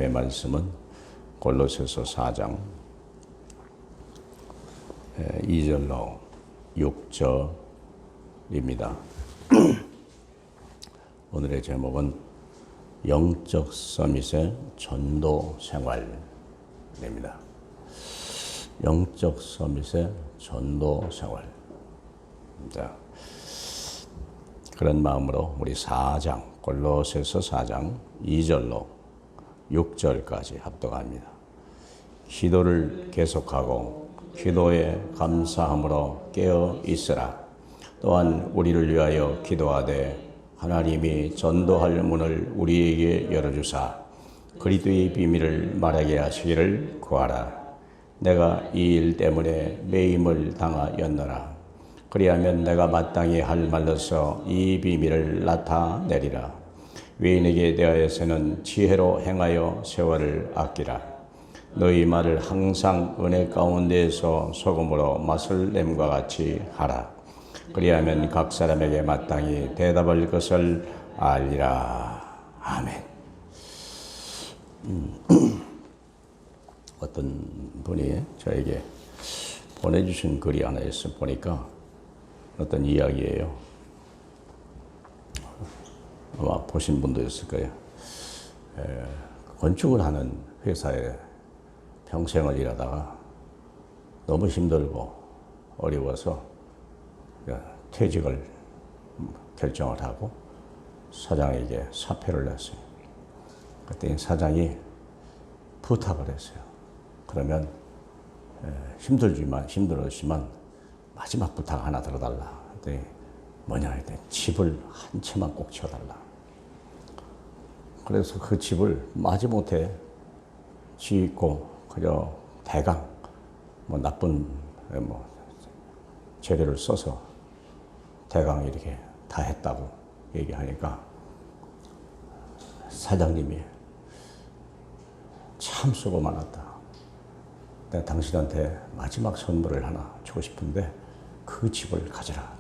의 말씀은 골로새서 4장 2절로 6절입니다. 오늘의 제목은 영적 서밋의 전도 생활입니다. 영적 서밋의 전도 생활입니다. 그런 마음으로 우리 골로새서 4장 2절로 6절까지 합독합니다. 기도를 계속하고 기도에 감사함으로 깨어 있으라. 또한 우리를 위하여 기도하되 하나님이 전도할 문을 우리에게 열어주사 그리스도의 비밀을 말하게 하시기를 구하라. 내가 이 일 때문에 매임을 당하였노라. 그리하면 내가 마땅히 할 말로서 이 비밀을 나타내리라. 외인에게 대하여서는 지혜로 행하여 세월을 아끼라. 너희 말을 항상 은혜 가운데에서 소금으로 맛을 냄과 같이 하라. 그리하면 각 사람에게 마땅히 대답할 것을 알리라. 아멘. 어떤 분이 저에게 보내주신 글이 하나 있어 보니까 어떤 이야기예요. 아마 보신 분도 있을 거예요. 건축을 하는 회사에 평생을 일하다가 너무 힘들고 어려워서 퇴직을 결정을 하고 사장에게 사표를 냈어요. 그때 사장이 부탁을 했어요. 그러면 힘들었지만 마지막 부탁 하나 들어달라. 그랬더니 뭐냐 했더니 집을 한 채만 꼭 지어달라. 그래서 그 집을 마지못해 짓고 그저 대강 나쁜 재료를 써서 대강 이렇게 다 했다고 얘기하니까 사장님이 참 수고 많았다. 내가 당신한테 마지막 선물을 하나 주고 싶은데 그 집을 가져라.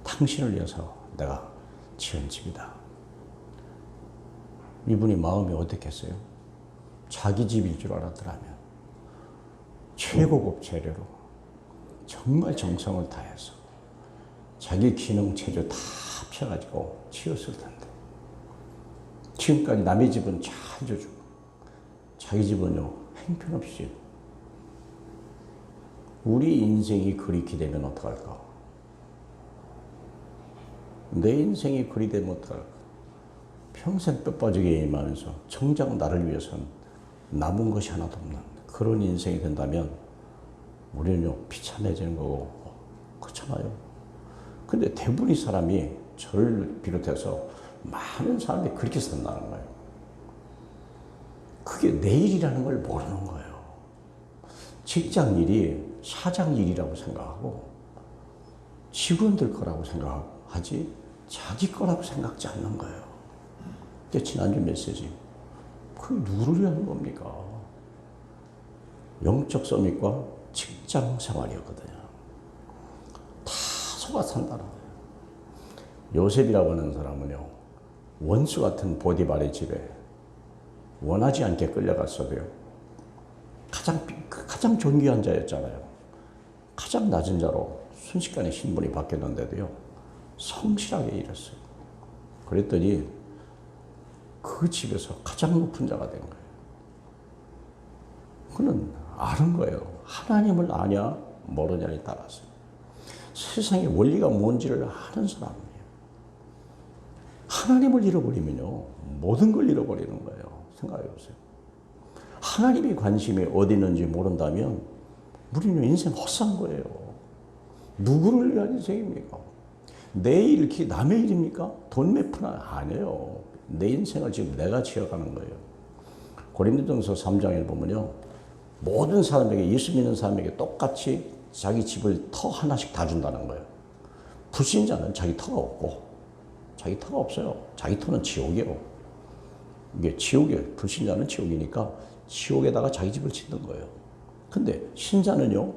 당신을 위해서 내가 지은 집이다. 이분이 마음이 어떻겠어요? 자기 집일 줄 알았더라면 최고급 재료로 정말 정성을 다해서 자기 기능 체조 다 합쳐가지고 지었을 텐데 지금까지 남의 집은 잘 줘주고 자기 집은요 형편없이. 우리 인생이 그렇게 되면 어떡할까? 내 인생이 그리 되면 어떡할까? 평생 뼈 빠지게 임하면서 정작 나를 위해서는 남은 것이 하나도 없는 그런 인생이 된다면 우리는요 비참해지는 거고 그렇잖아요. 근데 대부분의 사람이 저를 비롯해서 많은 사람이 그렇게 산다는 거예요. 그게 내일이라는 걸 모르는 거예요. 직장 일이 사장 일이라고 생각하고 직원들 거라고 생각하지 자기 거라고 생각지 않는 거예요. 그게 지난주 메시지. 그게 누구를 위한 겁니까? 영적 서밋과 직장 생활이었거든요. 다 속아 산다는 거예요. 요셉이라고 하는 사람은요, 원수 같은 보디발의 집에 원하지 않게 끌려갔어도요, 가장 존귀한 자였잖아요. 가장 낮은 자로 순식간에 신분이 바뀌었는데도요, 성실하게 일했어요. 그랬더니 그 집에서 가장 높은 자가 된 거예요. 그는 아는 거예요. 하나님을 아냐 모르냐에 따라서. 세상의 원리가 뭔지를 아는 사람이에요. 하나님을 잃어버리면요 모든 걸 잃어버리는 거예요. 생각해 보세요. 하나님의 관심이 어디 있는지 모른다면 우리는 인생 헛산 거예요. 누구를 위한 인생입니까? 내 일, 남의 일입니까? 돈 몇 푼 아니에요. 내 인생을 지금 내가 지어가는 거예요. 고린도전서 3장에 보면요, 모든 사람에게, 예수 믿는 사람에게 똑같이 자기 집을 터 하나씩 다 준다는 거예요. 불신자는 자기 터가 없고, 자기 터가 없어요. 자기 터는 지옥이에요. 이게 지옥이에요. 불신자는 지옥이니까 지옥에다가 자기 집을 짓는 거예요. 근데 신자는요,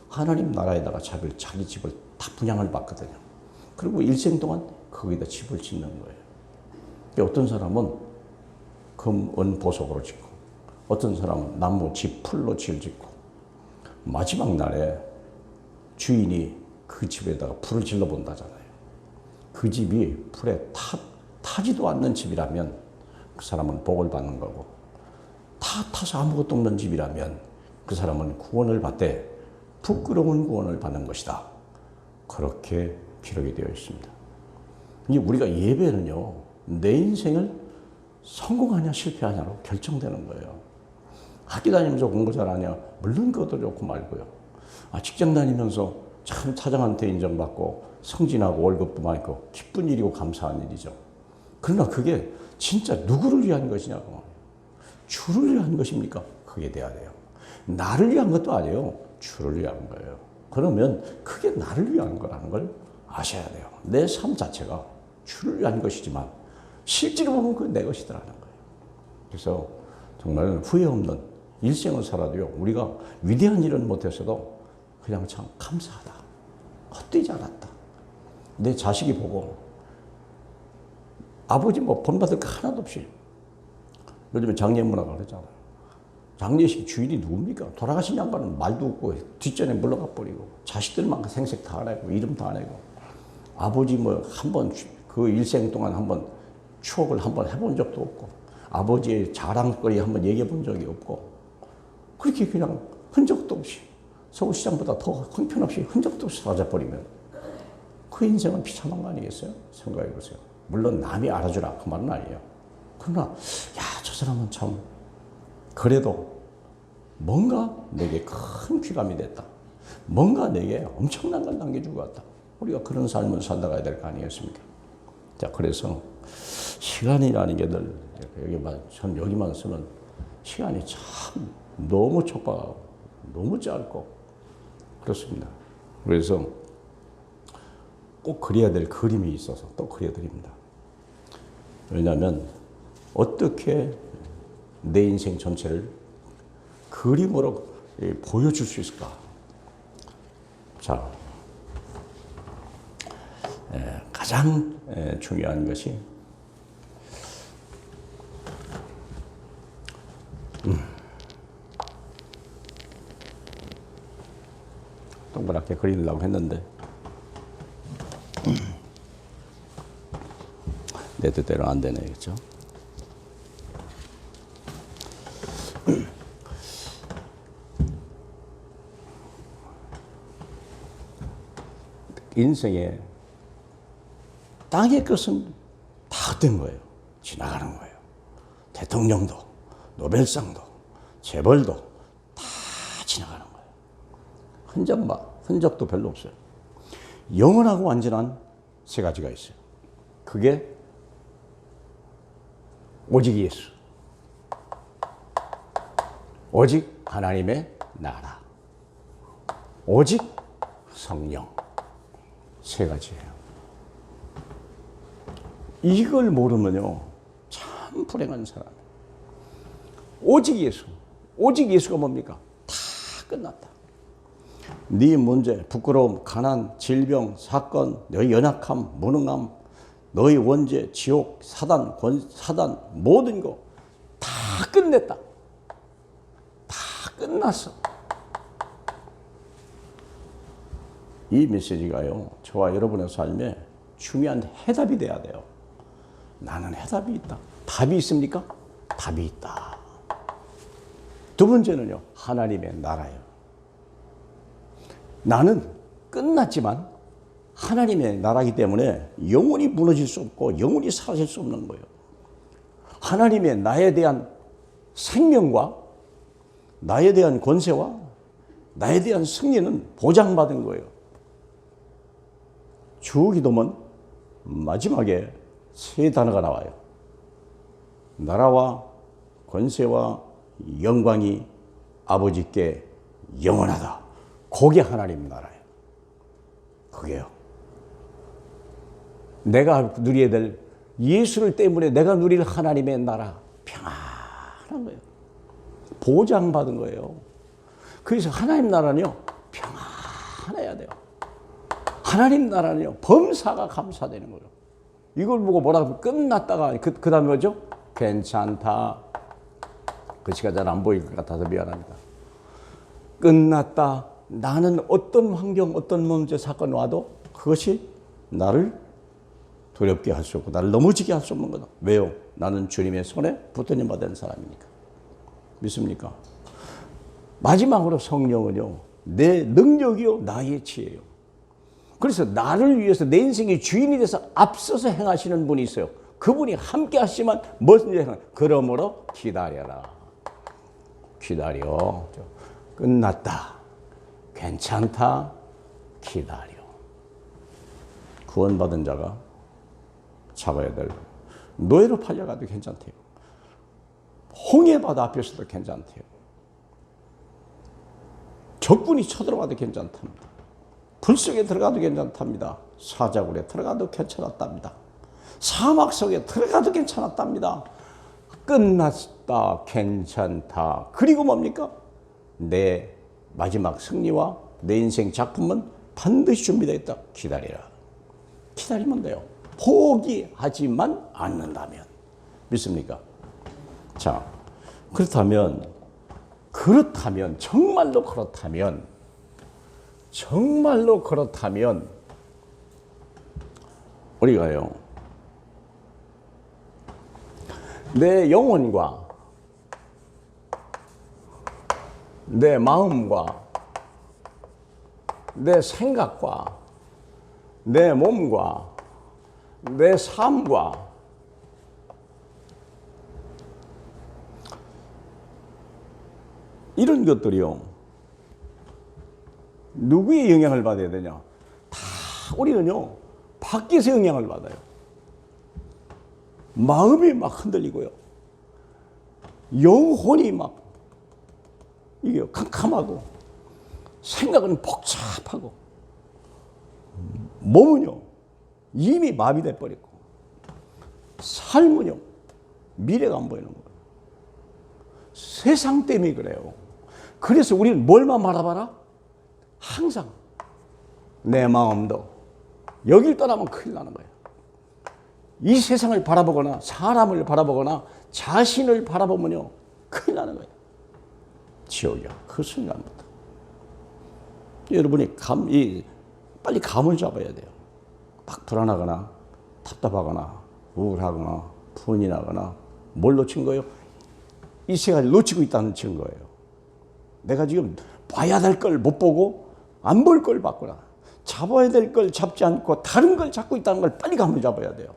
하나님 나라에다가 자기 집을 다 분양을 받거든요. 그리고 일생 동안 거기다 집을 짓는 거예요. 어떤 사람은 금, 은, 보석으로 짓고 어떤 사람은 나무, 집, 풀로 집을 짓고 마지막 날에 주인이 그 집에다가 불을 질러 본다잖아요. 그 집이 불에 타지도 않는 집이라면 그 사람은 복을 받는 거고 다 타서 아무것도 없는 집이라면 그 사람은 구원을 받되 부끄러운 구원을 받는 것이다. 그렇게 기록이 되어 있습니다. 이제 우리가 예배는요, 내 인생을 성공하냐 실패하냐로 결정되는 거예요. 학교 다니면서 공부 잘하냐? 물론 그것도 좋고 말고요. 직장 다니면서 참 사장한테 인정받고 승진하고 월급도 많이 있고 기쁜 일이고 감사한 일이죠. 그러나 그게 진짜 누구를 위한 것이냐고. 주를 위한 것입니까? 그게 돼야 돼요. 나를 위한 것도 아니에요. 주를 위한 거예요. 그러면 그게 나를 위한 거라는 걸 아셔야 돼요. 내 삶 자체가 주를 위한 것이지만 실제로 보면 그건 내 것이더라는 거예요. 그래서 정말 후회 없는 일생을 살아도요, 우리가 위대한 일은 못했어도 그냥 참 감사하다. 헛되지 않았다. 내 자식이 보고 아버지 뭐 본받을 거 하나도 없이 요즘에 장례문화가 그러잖아요. 장례식 주인이 누굽니까? 돌아가신 양반은 말도 없고 뒷전에 물러가 버리고 자식들만 생색 다 내고 이름 다 내고 아버지 뭐 한 번 그 일생 동안 한번 추억을 한번 해본 적도 없고 아버지의 자랑거리 한번 얘기해 본 적이 없고 그렇게 그냥 흔적도 없이 서울시장보다 더 형편없이 흔적도 없이 사라져버리면 그 인생은 비참한 거 아니겠어요? 생각해 보세요. 물론 남이 알아주라 그 말은 아니에요. 그러나 저 사람은 참 그래도 뭔가 내게 큰 귀감이 됐다. 뭔가 내게 엄청난 걸 남겨주고 갔다. 우리가 그런 삶을 살다가야 될 거 아니겠습니까? 자, 그래서 시간이라는 게 늘 여기만 쓰면 시간이 참 너무 촉박하고 너무 짧고 그렇습니다. 그래서 꼭 그려야 될 그림이 있어서 또 그려드립니다. 왜냐하면 어떻게 내 인생 전체를 그림으로 보여줄 수 있을까? 자, 가장 중요한 것이 동그랗게 그리려고 했는데 내 뜻대로 안 되네, 그렇죠? 인생에 땅의 것은 다 헛된 거예요. 지나가는 거예요. 대통령도, 노벨상도, 재벌도 다 지나가는 거예요. 흔적도 별로 없어요. 영원하고 완전한 세 가지가 있어요. 그게 오직 예수, 오직 하나님의 나라, 오직 성령. 세 가지예요. 이걸 모르면요, 참 불행한 사람이에요. 오직 예수. 오직 예수가 뭡니까? 다 끝났다. 네 문제, 부끄러움, 가난, 질병, 사건, 너희 연약함, 무능함, 너희 원죄, 지옥, 사단, 모든 거 다 끝냈다. 다 끝났어. 이 메시지가요, 저와 여러분의 삶에 중요한 해답이 돼야 돼요. 나는 해답이 있다. 답이 있습니까? 답이 있다. 두 번째는요, 하나님의 나라예요. 나는 끝났지만 하나님의 나라이기 때문에 영원히 무너질 수 없고 영원히 사라질 수 없는 거예요. 하나님의 나에 대한 생명과 나에 대한 권세와 나에 대한 승리는 보장받은 거예요. 주기도문 마지막에 세 단어가 나와요. 나라와 권세와 영광이 아버지께 영원하다. 그게 하나님 나라예요. 그게요. 내가 누려야 될 예수를 때문에 내가 누릴 하나님의 나라 평안한 거예요. 보장받은 거예요. 그래서 하나님 나라는요, 평안해야 돼요. 하나님 나라는요, 범사가 감사되는 거예요. 이걸 보고 뭐라고 끝났다가 그 다음에 뭐죠? 괜찮다. 글씨가 잘 안 보일 것 같아서 미안합니다. 끝났다. 나는 어떤 환경, 어떤 문제, 사건 와도 그것이 나를 두렵게 할 수 없고 나를 넘어지게 할 수 없는 거다. 왜요? 나는 주님의 손에 붙들림 받은 사람이니까. 믿습니까? 마지막으로 성령은요, 내 능력이요, 나의 지혜요. 그래서 나를 위해서 내 인생의 주인이 돼서 앞서서 행하시는 분이 있어요. 그분이 함께 하시면 뭐든지 행하. 그러므로 기다려라. 기다려. 끝났다. 괜찮다. 기다려. 구원받은 자가 잡아야 될 노예로 팔려가도 괜찮대요. 홍해바다 앞에서도 괜찮대요. 적군이 쳐들어와도 괜찮답니다. 불 속에 들어가도 괜찮답니다. 사자굴에 들어가도 괜찮았답니다. 사막 속에 들어가도 괜찮았답니다. 끝났다. 괜찮다. 그리고 뭡니까? 내 마지막 승리와 내 인생 작품은 반드시 준비되어 있다. 기다리라. 기다리면 돼요. 포기하지만 않는다면. 믿습니까? 자, 그렇다면 정말로 그렇다면 우리가요, 내 영혼과 내 마음과 내 생각과 내 몸과 내 삶과 이런 것들이요, 누구의 영향을 받아야 되냐? 다 우리는요, 밖에서 영향을 받아요. 마음이 막 흔들리고요, 영혼이 막 이게 캄캄하고, 생각은 복잡하고, 몸은요 이미 마비돼 버리고, 삶은요 미래가 안 보이는 거예요. 세상 때문에 그래요. 그래서 우리는 뭘만 바라봐라? 항상 내 마음도 여길 떠나면 큰일 나는 거예요. 이 세상을 바라보거나 사람을 바라보거나 자신을 바라보면요 큰일 나는 거예요. 지옥이야. 그 순간부터. 여러분이 빨리 감을 잡아야 돼요. 막 불안하거나 답답하거나 우울하거나 분이 나거나 뭘 놓친 거예요? 이 세상을 놓치고 있다는 증거예요. 내가 지금 봐야 될 걸 못 보고 안 볼 걸 봤구나. 잡아야 될 걸 잡지 않고 다른 걸 잡고 있다는 걸 빨리 감을 잡아야 돼요.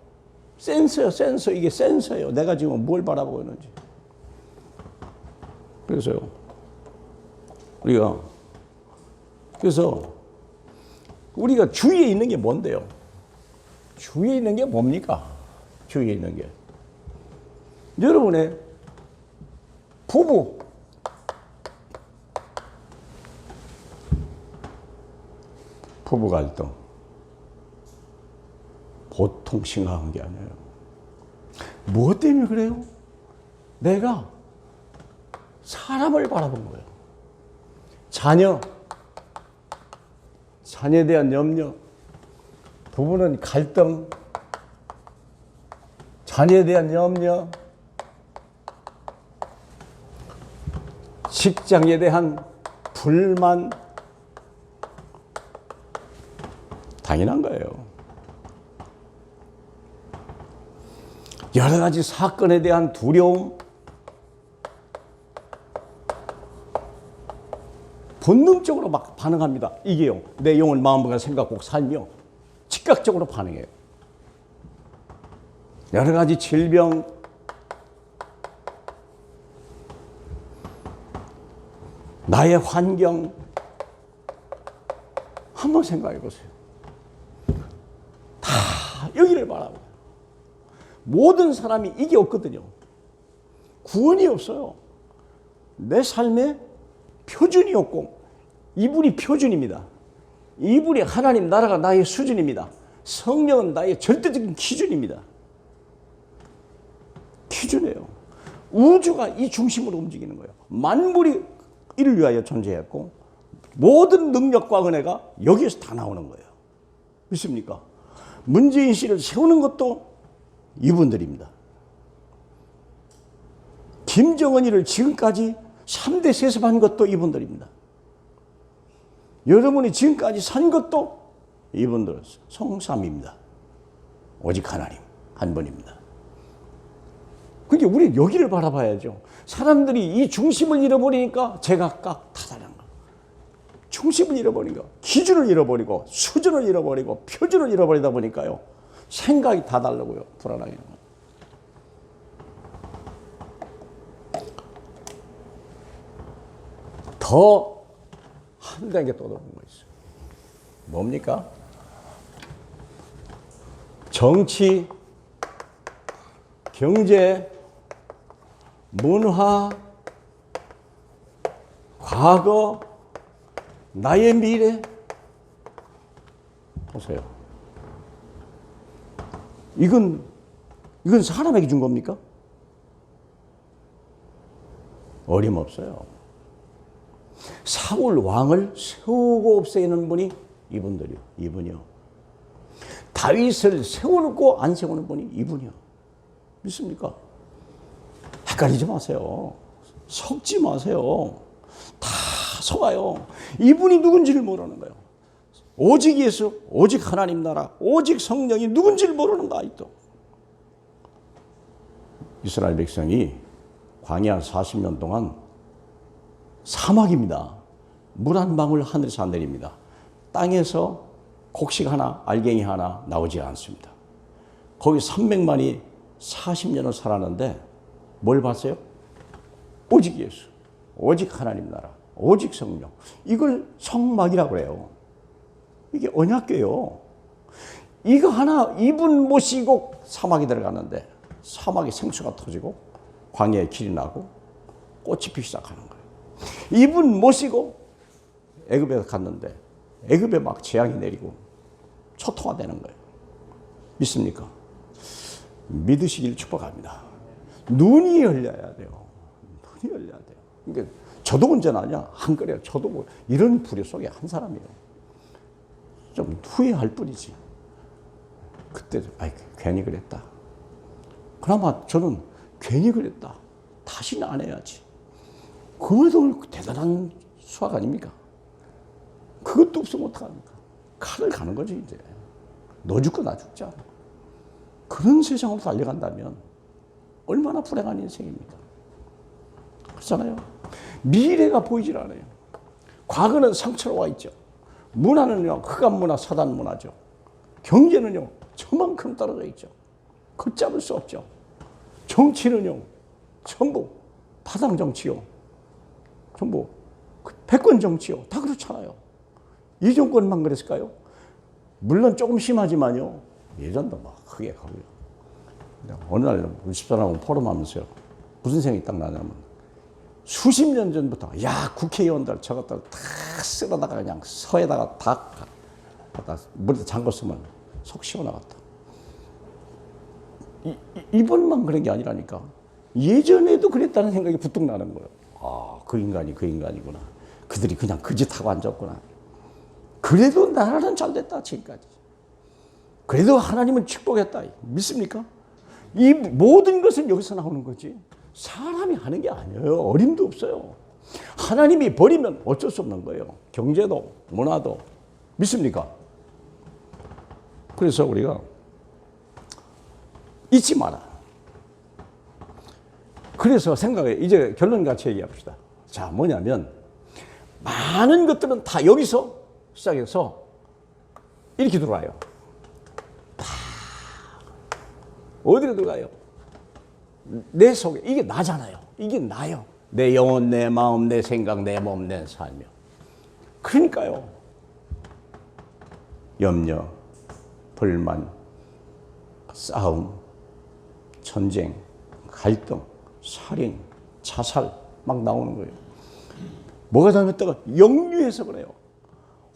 센서요, 센서. 이게 센서예요. 내가 지금 뭘 바라보고 있는지. 그래서 우리가 주위에 있는 게 뭔데요? 주위에 있는 게 뭡니까? 주위에 있는 게. 여러분의 부부, 부부 갈등. 보통 심각한 게 아니에요. 무엇 때문에 그래요? 내가 사람을 바라본 거예요. 자녀에 대한 염려, 부부는 갈등, 자녀에 대한 염려, 직장에 대한 불만, 당연한 거예요. 여러 가지 사건에 대한 두려움, 본능적으로 막 반응합니다. 이게요, 내 영혼, 마음과 생각과 삶이요, 즉각적으로 반응해요. 여러 가지 질병, 나의 환경, 한번 생각해 보세요. 다 여기를 바라봐요. 모든 사람이 이게 없거든요. 구원이 없어요. 내 삶에 표준이 없고, 이분이 표준입니다. 이분이 하나님 나라가 나의 수준입니다. 성령은 나의 절대적인 기준입니다. 기준이에요. 우주가 이 중심으로 움직이는 거예요. 만물이 이를 위하여 존재했고, 모든 능력과 은혜가 여기에서 다 나오는 거예요. 믿습니까? 문재인 씨를 세우는 것도 이분들입니다. 김정은이를 지금까지 3대 세습한 것도 이분들입니다. 여러분이 지금까지 산 것도 이분들 성삼입니다. 오직 하나님 한 분입니다. 그러니까 우리 여기를 바라봐야죠. 사람들이 이 중심을 잃어버리니까 제각각 타달한 거. 중심을 잃어버리니까 기준을 잃어버리고 수준을 잃어버리고 표준을 잃어버리다 보니까요. 생각이 다 다르고요. 불안하게. 더 한 단계 또 들어온 거 있어요. 뭡니까? 정치, 경제, 문화, 과거, 나의 미래. 보세요. 이건 사람에게 준 겁니까? 어림없어요. 사울 왕을 세우고 없애는 분이 이분이요. 다윗을 세우고 안 세우는 분이 이분이요. 믿습니까? 헷갈리지 마세요. 섞지 마세요. 다 속아요. 이분이 누군지를 모르는 거예요. 오직 예수, 오직 하나님 나라, 오직 성령이 누군지를 모르는 거 아직도. 이스라엘 백성이 광야 40년 동안 사막입니다. 물 한 방울 하늘에서 안 내립니다. 땅에서 곡식 하나, 알갱이 하나 나오지 않습니다. 거기 300만이 40년을 살았는데 뭘 봤어요? 오직 예수, 오직 하나님 나라, 오직 성령. 이걸 성막이라고 그래요. 이게 언약궤요. 이거 하나 이분 모시고 사막에 들어가는데 사막에 생수가 터지고 광야에 길이 나고 꽃이 피기 시작하는 거예요. 이분 모시고 애굽에 갔는데 애굽에 막 재앙이 내리고 초토화 되는 거예요. 믿습니까? 믿으시길 축복합니다. 눈이 열려야 돼요. 눈이 열려야 돼요. 그러니까 저도 운전하냐? 안 그래요. 저도 뭐 이런 불의 속에 한 사람이에요. 좀 후회할 뿐이지. 그때 괜히 그랬다. 그나마 저는 괜히 그랬다. 다시는 안 해야지. 그것도 대단한 수학 아닙니까? 그것도 없으면 어떡합니까? 칼을 가는 거지 이제. 너 죽고 나 죽자. 그런 세상으로 달려간다면 얼마나 불행한 인생입니까? 그렇잖아요. 미래가 보이질 않아요. 과거는 상처로 와 있죠. 문화는요, 흑암 문화, 사단 문화죠. 경제는요, 저만큼 떨어져 있죠. 걷잡을 수 없죠. 정치는요, 전부 파당 정치요. 전부 패권 정치요. 다 그렇잖아요. 이 정권만 그랬을까요? 물론 조금 심하지만요. 예전도 막 크게 가고요. 어느 날 우리 집사람하고 포럼하면서요. 무슨 생각이 딱 나냐면 수십 년 전부터 야 국회의원들 저것들 다 쓸어다가 그냥 서에다가 다 갖다 물에 잠궜으면 속 시원하겠다. 이번만 그런 게 아니라니까. 예전에도 그랬다는 생각이 부뚝 나는 거예요. 아, 그 인간이 그 인간이구나. 그들이 그냥 그 짓 하고 앉았구나. 그래도 나라는 잘 됐다 지금까지. 그래도 하나님은 축복했다. 믿습니까? 이 모든 것은 여기서 나오는 거지. 사람이 하는 게 아니에요. 어림도 없어요. 하나님이 버리면 어쩔 수 없는 거예요. 경제도 문화도. 믿습니까? 그래서 우리가 잊지 마라. 그래서 생각해. 이제 결론 같이 얘기합시다. 자, 뭐냐면 많은 것들은 다 여기서 시작해서 이렇게 들어와요. 다 어디로 들어가요? 내 속에. 이게 나잖아요. 이게 나요. 내 영혼, 내 마음, 내 생각, 내 몸, 내 삶이요. 그러니까요. 염려, 불만, 싸움, 전쟁, 갈등, 살인, 자살 막 나오는 거예요. 뭐가 잘못됐다가 역류해서 그래요.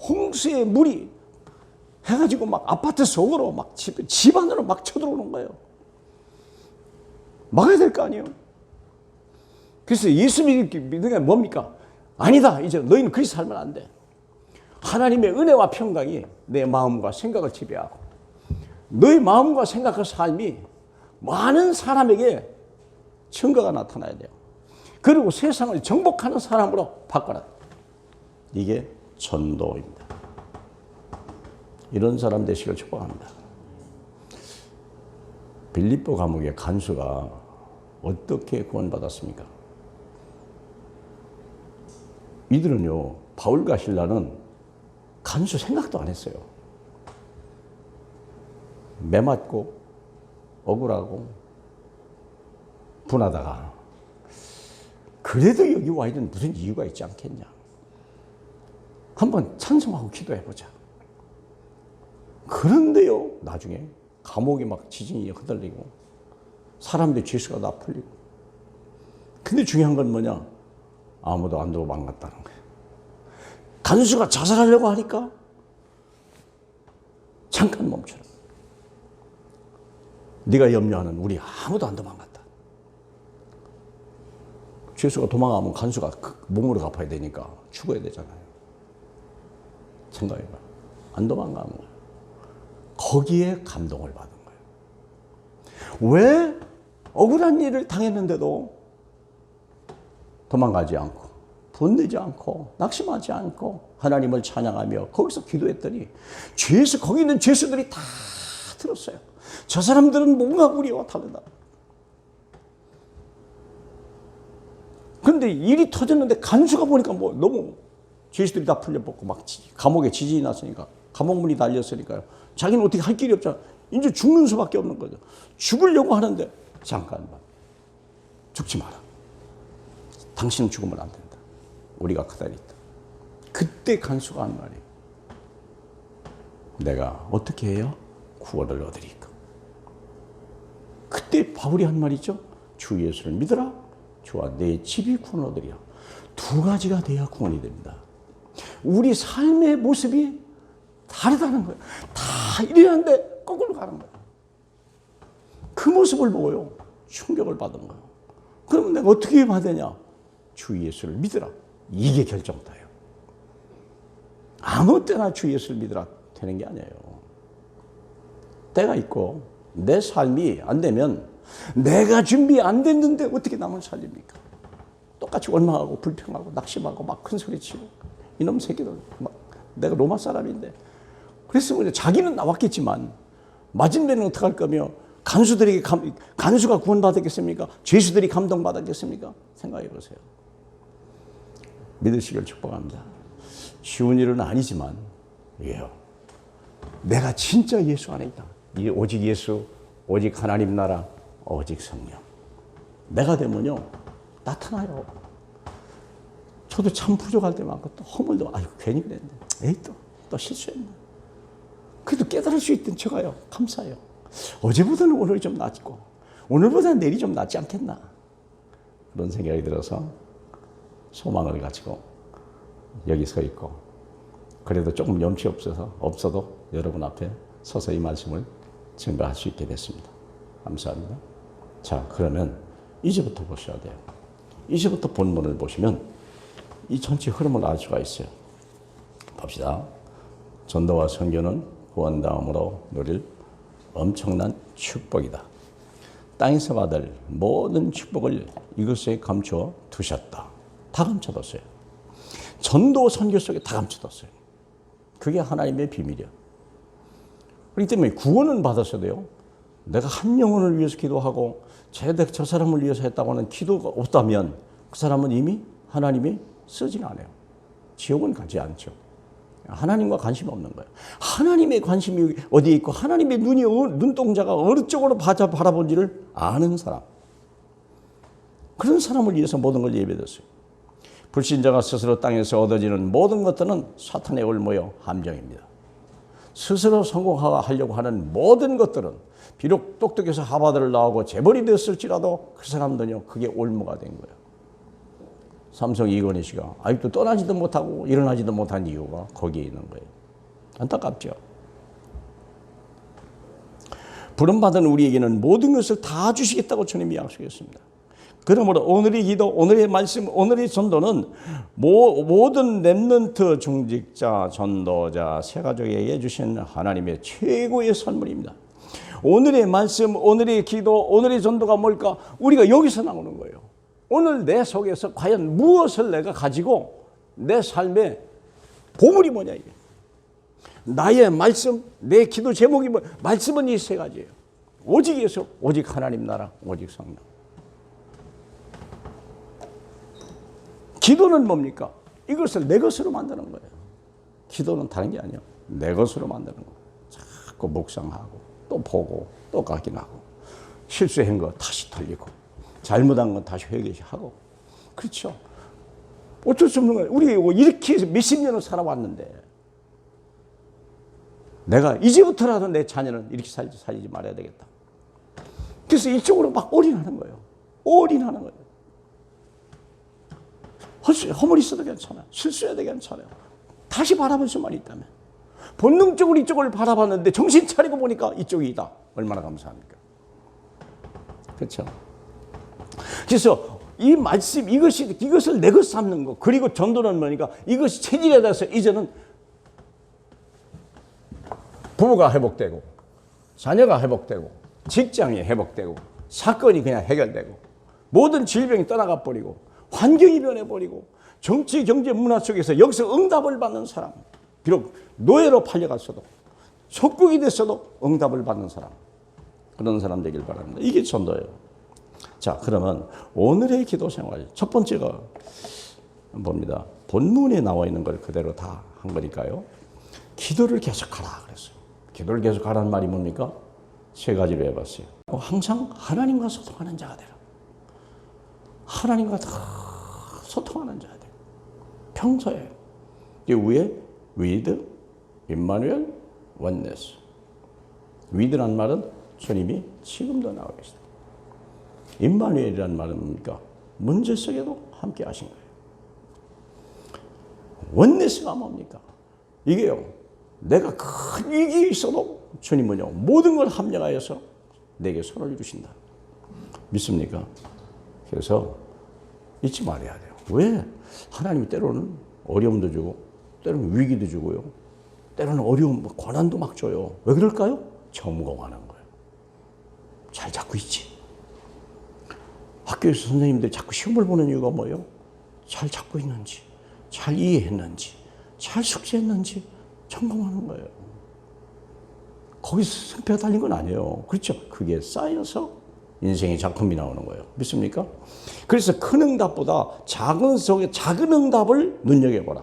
홍수의 물이 해가지고 막 아파트 속으로 막 집 안으로 막 쳐들어오는 거예요. 막아야 될 거 아니에요. 그래서 예수 믿는 게 뭡니까? 아니다. 이제 너희는 그리 살면 안 돼. 하나님의 은혜와 평강이 내 마음과 생각을 지배하고 너희 마음과 생각과 삶이 많은 사람에게 증거가 나타나야 돼요. 그리고 세상을 정복하는 사람으로 바꿔라. 이게 전도입니다. 이런 사람 되시길 축복합니다. 빌립보 감옥의 간수가 어떻게 구원받았습니까? 이들은요, 바울과 실라는 간수 생각도 안 했어요. 매맞고 억울하고 분하다가 그래도 여기 와 있는 무슨 이유가 있지 않겠냐. 한번 찬송하고 기도해보자. 그런데요, 나중에 감옥에 막 지진이 흔들리고 사람들 죄수가 다 풀리고. 근데 중요한 건 뭐냐? 아무도 안 도망갔다는 거예요. 간수가 자살하려고 하니까 잠깐 멈춰라. 네가 염려하는 우리 아무도 안 도망갔다. 죄수가 도망가면 간수가 몸으로 갚아야 되니까 죽어야 되잖아요. 생각해봐. 안 도망가는 거예요. 거기에 감동을 받은 거예요. 왜 억울한 일을 당했는데도 도망가지 않고 분내지 않고 낙심하지 않고 하나님을 찬양하며 거기서 기도했더니 거기 있는 죄수들이 다 들었어요. 저 사람들은 뭔가 우리와 다르다. 그런데 일이 터졌는데 간수가 보니까 뭐 너무 죄수들이 다 풀려버리고 막 감옥에 지진이 났으니까 감옥 문이 달렸으니까요. 자기는 어떻게 할 길이 없잖아. 이제 죽는 수밖에 없는 거죠. 죽으려고 하는데 잠깐만 죽지 마라. 당신은 죽으면 안 된다. 우리가 그다리 있다. 그때 간수가 한 말이 내가 어떻게 해야 구원을 얻으리까. 그때 바울이 한 말이죠. 주 예수를 믿으라. 주와 내 집이 구원 얻으리라. 두 가지가 돼야 구원이 됩니다. 우리 삶의 모습이 다르다는 거예요. 다 이래는데 거꾸로 가는 거예요. 그 모습을 보고요. 충격을 받은 거예요. 그러면 내가 어떻게 해야 되냐? 주 예수를 믿으라. 이게 결정타예요. 아무 때나 주 예수를 믿으라 되는 게 아니에요. 때가 있고 내 삶이 안 되면 내가 준비 안 됐는데 어떻게 남을 살립니까? 똑같이 원망하고 불평하고 낙심하고 막 큰 소리 치고 이놈 새끼들 막 내가 로마 사람인데 그랬으면 자기는 나왔겠지만 맞은 데는 어떡할 거며 간수들에게 간수가 구원받았겠습니까? 죄수들이 감동받았겠습니까? 생각해 보세요. 믿으시길 축복합니다. 쉬운 일은 아니지만 예요. 내가 진짜 예수 안에 있다. 오직 예수, 오직 하나님 나라, 오직 성령. 내가 되면요 나타나요. 저도 참 부족할 때 많고 또 허물도 아이고 괜히 그랬는데 에이 또 실수했네. 그래도 깨달을 수 있던 제가요 감사해요. 어제보다는 오늘이 좀 낫고 오늘보다는 내일이 좀 낫지 않겠나 그런 생각이 들어서 소망을 가지고 여기 서 있고 그래도 조금 염치 없어도 여러분 앞에 서서 이 말씀을 증거할 수 있게 됐습니다. 감사합니다. 자, 그러면 이제부터 보셔야 돼요. 이제부터 본문을 보시면 이 전체 흐름을 알 수가 있어요. 봅시다. 전도와 선교는 구원다음으로 누릴 엄청난 축복이다. 땅에서 받을 모든 축복을 이것에 감춰 두셨다. 다 감춰뒀어요. 전도 선교 속에 다 감춰뒀어요. 그게 하나님의 비밀이야. 그렇기 때문에 구원은 받았어도요. 내가 한 영혼을 위해서 기도하고 저 사람을 위해서 했다고 하는 기도가 없다면 그 사람은 이미 하나님이 쓰진 않아요. 지옥은 가지 않죠. 하나님과 관심이 없는 거예요. 하나님의 관심이 어디에 있고 하나님의 눈동자가 어느 쪽으로 바라본지를 아는 사람. 그런 사람을 위해서 모든 걸 예배했어요. 불신자가 스스로 땅에서 얻어지는 모든 것들은 사탄의 올무여 함정입니다. 스스로 성공하려고 하는 모든 것들은 비록 똑똑해서 하버드를 나오고 재벌이 됐을지라도 그 사람들은요 그게 올무가 된 거예요. 삼성 이건희 씨가 아직도 떠나지도 못하고 일어나지도 못한 이유가 거기에 있는 거예요. 안타깝죠. 부름받은 우리에게는 모든 것을 다 주시겠다고 주님이 약속했습니다. 그러므로 오늘의 기도, 오늘의 말씀, 오늘의 전도는 모든 렘넌트 중직자, 전도자, 새가족에게 주신 하나님의 최고의 선물입니다. 오늘의 말씀, 오늘의 기도, 오늘의 전도가 뭘까? 우리가 여기서 나오는 거예요. 오늘 내 속에서 과연 무엇을 내가 가지고 내 삶의 보물이 뭐냐 이게. 나의 말씀, 내 기도 제목이 뭐, 말씀은 이 세 가지예요. 오직 예수, 오직 하나님 나라, 오직 성령. 기도는 뭡니까? 이것을 내 것으로 만드는 거예요. 기도는 다른 게 아니에요. 내 것으로 만드는 거예요. 자꾸 묵상하고 또 보고 또 각인하고 실수한 거 다시 돌리고 잘못한 건 다시 회개하고. 그렇죠. 어쩔 수 없는 거예요. 우리 이렇게 몇십 년을 살아왔는데 내가 이제부터라도 내 자녀는 이렇게 살지 말아야 되겠다. 그래서 이쪽으로 막 올인하는 거예요. 올인하는 거예요. 허물이 있어도 괜찮아요. 실수해도 괜찮아요. 다시 바라볼 수만 있다면. 본능적으로 이쪽을 바라봤는데 정신 차리고 보니까 이쪽이다. 얼마나 감사합니까? 그렇죠. 그래서 이 말씀, 이것을 내 것 삼는 거. 그리고 전도는 뭐니까 이것이 체질에 대해서 이제는 부부가 회복되고 자녀가 회복되고 직장이 회복되고 사건이 그냥 해결되고 모든 질병이 떠나가 버리고 환경이 변해버리고 정치, 경제, 문화 속에서 여기서 응답을 받는 사람, 비록 노예로 팔려갔어도 속국이 됐어도 응답을 받는 사람, 그런 사람 되길 바랍니다. 이게 전도예요. 자, 그러면 오늘의 기도 생활 첫 번째가 뭡니다. 본문에 나와 있는 걸 그대로 다 한 거니까요. 기도를 계속하라 그랬어요. 기도를 계속하라는 말이 뭡니까? 세 가지로 해봤어요. 항상 하나님과 소통하는 자가 되라. 하나님과 다 소통하는 자가 되라. 평소에 위에 with, 임마누엘, 원네스. with란 말은 주님이 지금도 나와 계시다. 임마누엘이라는 말은 뭡니까? 문제 속에도 함께 하신 거예요. 원네스가 뭡니까? 이게요. 내가 큰 위기에 있어도 주님은요. 모든 걸 합력하여서 내게 손을 이루신다. 믿습니까? 그래서 잊지 말아야 돼요. 왜? 하나님이 때로는 어려움도 주고 때로는 위기도 주고요. 때로는 어려움, 고난도 막 줘요. 왜 그럴까요? 점검하는 거예요. 잘 잡고 있지. 학교에서 선생님들이 자꾸 시험을 보는 이유가 뭐예요? 잘 잡고 있는지, 잘 이해했는지, 잘 숙지했는지 점검하는 거예요. 거기서 승패가 달린 건 아니에요. 그렇죠? 그게 쌓여서 인생의 작품이 나오는 거예요. 믿습니까? 그래서 큰 응답보다 작은 속에 작은 응답을 눈여겨보라.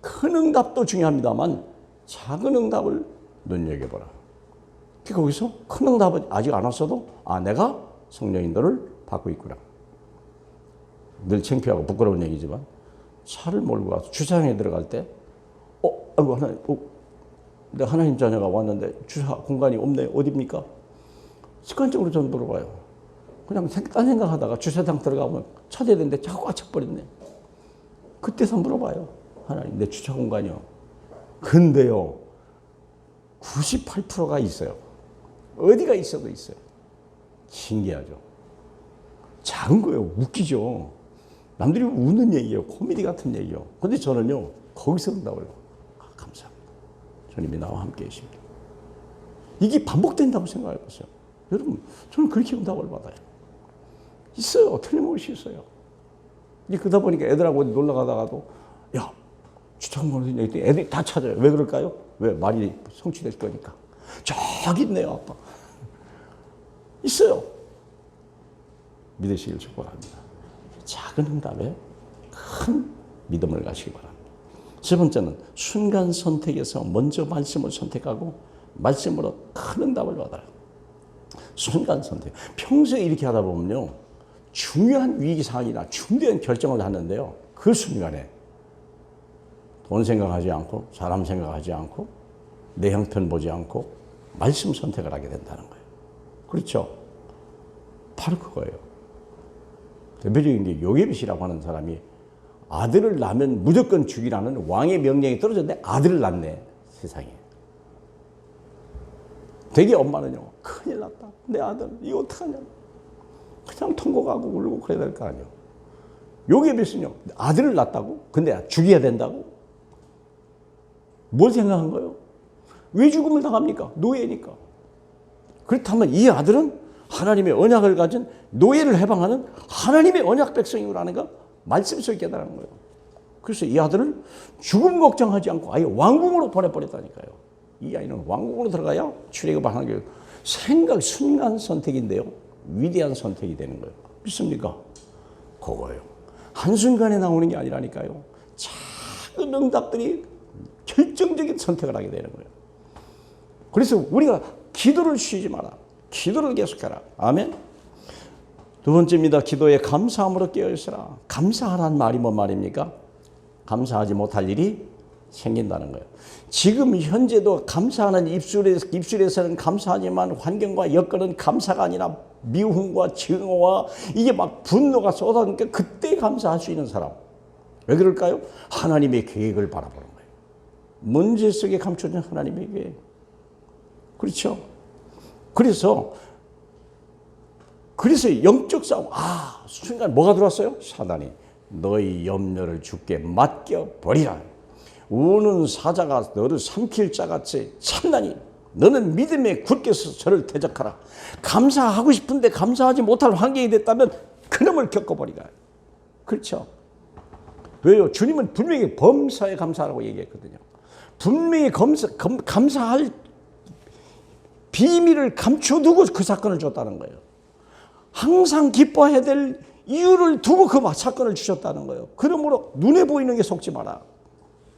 큰 응답도 중요합니다만 작은 응답을 눈여겨보라. 거기서 큰 응답은 아직 안 왔어도 내가 성령 인도를 받고 있구나. 늘 창피하고 부끄러운 얘기지만 차를 몰고 가서 주차장에 들어갈 때 아이고 하나님, 내가 하나님 자녀가 왔는데 주차 공간이 없네. 어디입니까? 습관적으로 저는 물어봐요. 그냥 딴 생각하다가 주차장 들어가면 찾아야 되는데 자꾸 꽉 차버렸네. 그때서 물어봐요. 하나님, 내 주차 공간이요. 근데요, 98%가 있어요. 어디가 있어도 있어요. 신기하죠. 작은 거예요. 웃기죠. 남들이 웃는 얘기예요. 코미디 같은 얘기예요. 근데 저는요, 거기서 응답을 감사합니다. 주님이 나와 함께 계십니다. 이게 반복된다고 생각해 보세요. 여러분, 저는 그렇게 응답을 받아요. 있어요. 틀림없이 있어요. 이제 그러다 보니까 애들하고 어디 놀러 가다가도 야, 주차공간 어디 있냐? 애들이 다 찾아요. 왜 그럴까요? 왜? 말이 성취될 거니까. 저기 있네요, 아빠. 있어요. 믿으시길 축복합니다. 작은 응답에 큰 믿음을 가시기 바랍니다. 세 번째는 순간 선택에서 먼저 말씀을 선택하고 말씀으로 큰 응답을 받아요. 순간 선택. 평소에 이렇게 하다 보면요. 중요한 위기상황이나 중대한 결정을 하는데요. 그 순간에 돈 생각하지 않고 사람 생각하지 않고 내 형편 보지 않고 말씀 선택을 하게 된다는 거예요. 그렇죠? 바로 그거예요. 대표적인 게 요게벳이라고 하는 사람이 아들을 낳으면 무조건 죽이라는 왕의 명령이 떨어졌는데 아들을 낳네, 세상에. 되게 엄마는요, 큰일 났다. 내 아들, 이거 어떡하냐. 그냥 통곡하고 울고 그래야 될 거 아니에요. 요게벳은요, 아들을 낳았다고? 근데 죽여야 된다고? 뭘 생각한 거예요? 왜 죽음을 당합니까? 노예니까. 그렇다면 이 아들은 하나님의 언약을 가진 노예를 해방하는 하나님의 언약 백성이라는 거 말씀 속에 깨달은 거예요. 그래서 이 아들을 죽음 걱정하지 않고 아예 왕궁으로 보내버렸다니까요. 이 아이는 왕궁으로 들어가야 출애굽을 하는 게 순간 선택인데요. 위대한 선택이 되는 거예요. 믿습니까? 그거예요. 한순간에 나오는 게 아니라니까요. 작은 응답들이 결정적인 선택을 하게 되는 거예요. 그래서 우리가 기도를 쉬지 마라. 기도를 계속해라. 아멘. 두 번째입니다. 기도에 감사함으로 깨어있으라. 감사하라는 말이 뭔 말입니까? 감사하지 못할 일이 생긴다는 거예요. 지금 현재도 감사하는 입술에서는 감사하지만 환경과 여건은 감사가 아니라 미움과 증오와 이게 막 분노가 쏟아지니까 그때 감사할 수 있는 사람. 왜 그럴까요? 하나님의 계획을 바라보는 거예요. 문제 속에 감춰진 하나님의 계획. 그렇죠? 그래서 영적 싸움. 순간 뭐가 들어왔어요? 사단이 너희 염려를 주께 맡겨버리라. 우는 사자가 너를 삼킬 자같이 참나니 너는 믿음에 굳게 서서 저를 대적하라. 감사하고 싶은데 감사하지 못할 환경이 됐다면 그놈을 겪어버리라. 그렇죠? 왜요? 주님은 분명히 범사에 감사하라고 얘기했거든요. 분명히 감사할 비밀을 감춰두고 그 사건을 줬다는 거예요. 항상 기뻐해야 될 이유를 두고 그 사건을 주셨다는 거예요. 그러므로 눈에 보이는 게 속지 마라.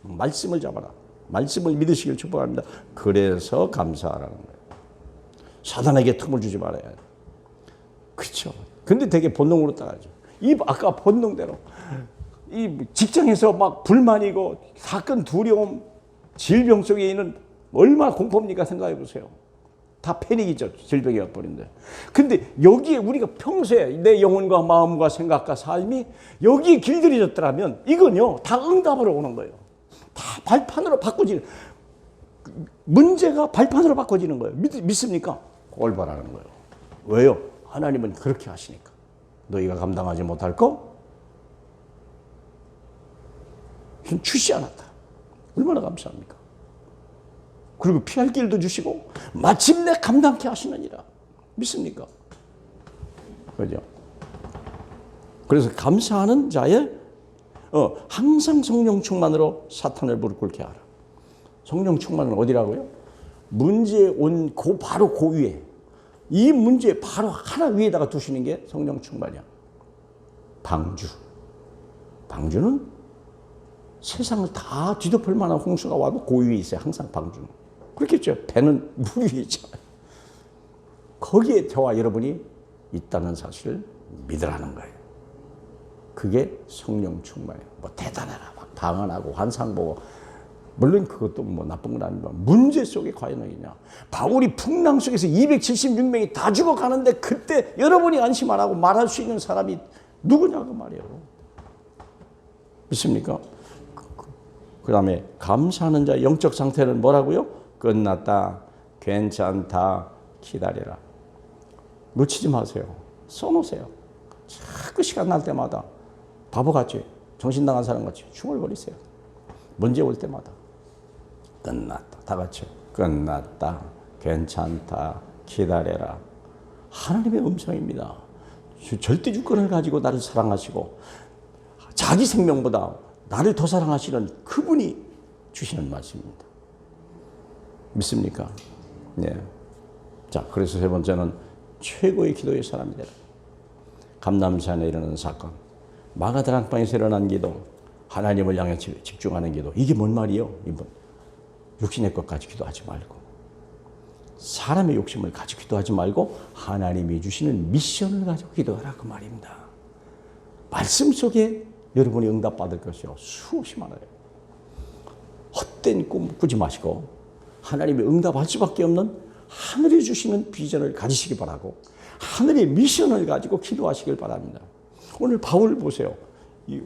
말씀을 잡아라. 말씀을 믿으시길 축복합니다. 그래서 감사하라는 거예요. 사단에게 틈을 주지 말아야 해요. 그렇죠. 근데 되게 본능으로 따라죠. 아까 본능대로 이 직장에서 막 불만이고 사건 두려움, 질병 속에 있는 얼마나 공포입니까? 생각해 보세요. 다 패닉이죠. 질병이 와버린데. 근데 여기에 우리가 평소에 내 영혼과 마음과 생각과 삶이 여기에 길들여졌더라면 이건요 다 응답으로 오는 거예요. 다 발판으로 바꿔지는, 문제가 발판으로 바꿔지는 거예요. 믿습니까? 그걸 바라는 거예요. 왜요? 하나님은 그렇게 하시니까. 너희가 감당하지 못할 거 주시 않았다. 얼마나 감사합니까? 그리고 피할 길도 주시고 마침내 감당케 하시느니라. 믿습니까? 그죠? 그래서 감사하는 자의 항상 성령 충만으로 사탄을 무릎 꿇게 하라. 성령 충만은 어디라고요? 문제에 온 바로 그 위에, 이 문제 바로 하나 위에다가 두시는 게 성령 충만이야. 방주는 세상을 다 뒤덮을 만한 홍수가 와도 그 위에 있어요. 항상 방주는. 그렇겠죠. 배는 물 위에 있잖아요. 거기에 저와 여러분이 있다는 사실을 믿으라는 거예요. 그게 성령 충만이에요. 뭐 대단해라, 막 방언하고 환상 보고, 물론 그것도 뭐 나쁜 건 아니지만 문제 속에 과연 어디냐. 바울이 풍랑 속에서 276명이 다 죽어가는데 그때 여러분이 안심 안 하고 말할 수 있는 사람이 누구냐고 말이에요. 믿습니까? 그 다음에 감사하는 자의 영적 상태는 뭐라고요? 끝났다, 괜찮다, 기다려라. 놓치지 마세요. 써놓으세요. 자꾸 시간 날 때마다 바보같이, 정신 나간 사람같이 중얼거리세요. 문제 올 때마다. 끝났다. 다 같이. 끝났다, 괜찮다, 기다려라. 하나님의 음성입니다. 절대 주권을 가지고 나를 사랑하시고 자기 생명보다 나를 더 사랑하시는 그분이 주시는 말씀입니다. 믿습니까? 네. 자, 그래서 세 번째는 최고의 기도의 사람이 되라. 감람산에 일어나는 사건, 마가다락방에서 일어난 기도, 하나님을 향해 집중하는 기도. 이게 뭔 말이에요? 이번 육신의 것까지 기도하지 말고, 사람의 욕심을 가지고 기도하지 말고 하나님이 주시는 미션을 가지고 기도하라, 그 말입니다. 말씀 속에 여러분이 응답받을 것이요 수없이 많아요. 헛된 꿈 꾸지 마시고 하나님이 응답할 수밖에 없는 하늘이 주시는 비전을 가지시기 바라고, 하늘의 미션을 가지고 기도하시길 바랍니다. 오늘 바울 보세요.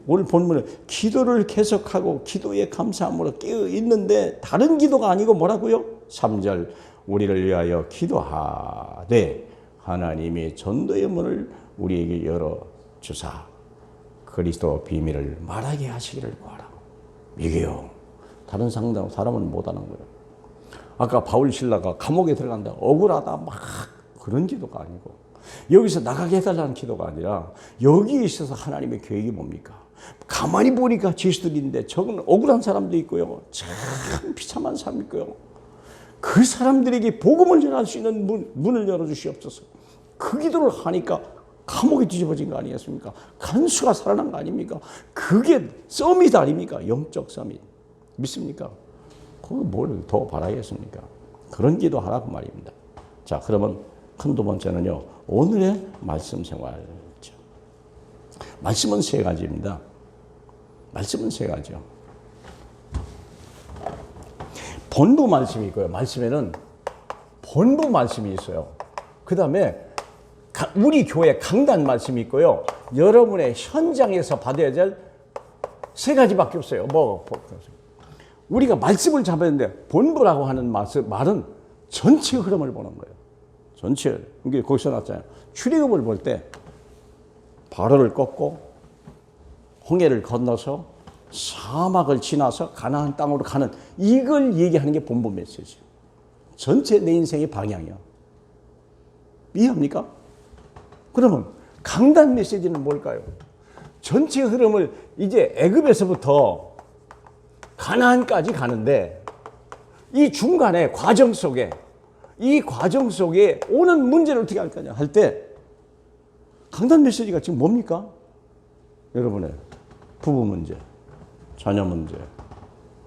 오늘 본문은 기도를 계속하고 기도에 감사함으로 깨어 있는데 다른 기도가 아니고 뭐라고요? 3절, 우리를 위하여 기도하되 하나님이 전도의 문을 우리에게 열어주사 그리스도 비밀을 말하게 하시기를 구하라. 이게요, 다른 사람은 못하는 거예요. 아까 바울 신라가 감옥에 들어간다, 억울하다, 막 그런 기도가 아니고 여기서 나가게 해달라는 기도가 아니라 여기에 있어서 하나님의 계획이 뭡니까? 가만히 보니까 죄수들인데 저건 억울한 사람도 있고요. 참 비참한 사람도 있고요. 그 사람들에게 복음을 전할 수 있는 문을 열어주시옵소서. 그 기도를 하니까 감옥이 뒤집어진 거 아니겠습니까? 간수가 살아난 거 아닙니까? 그게 서밋 아닙니까? 영적 서밋. 믿습니까? 그거 뭘 더 바라겠습니까? 그런 기도 하라고 말입니다. 자, 그러면 큰 두 번째는요. 오늘의 말씀 생활. 말씀은 세 가지입니다. 말씀은 세 가지요. 본부 말씀이 있고요. 말씀에는 본부 말씀이 있어요. 그 다음에 우리 교회 강단 말씀이 있고요. 여러분의 현장에서 받아야 될 세 가지밖에 없어요. 우리가 말씀을 잡았는데 본부라고 하는 말은 전체 흐름을 보는 거예요. 전체. 이게 거기서 나왔잖아요. 출애굽을 볼 때 바로를 꺾고 홍해를 건너서 사막을 지나서 가나안 땅으로 가는 이걸 얘기하는 게 본부 메시지예요. 전체 내 인생의 방향이요. 이해합니까? 그러면 강단 메시지는 뭘까요? 전체 흐름을 이제 애굽에서부터 가나안까지 가는데 이 중간에 과정 속에 오는 문제를 어떻게 할 거냐 할 때 강단 메시지가 지금 뭡니까? 여러분의 부부 문제, 자녀 문제,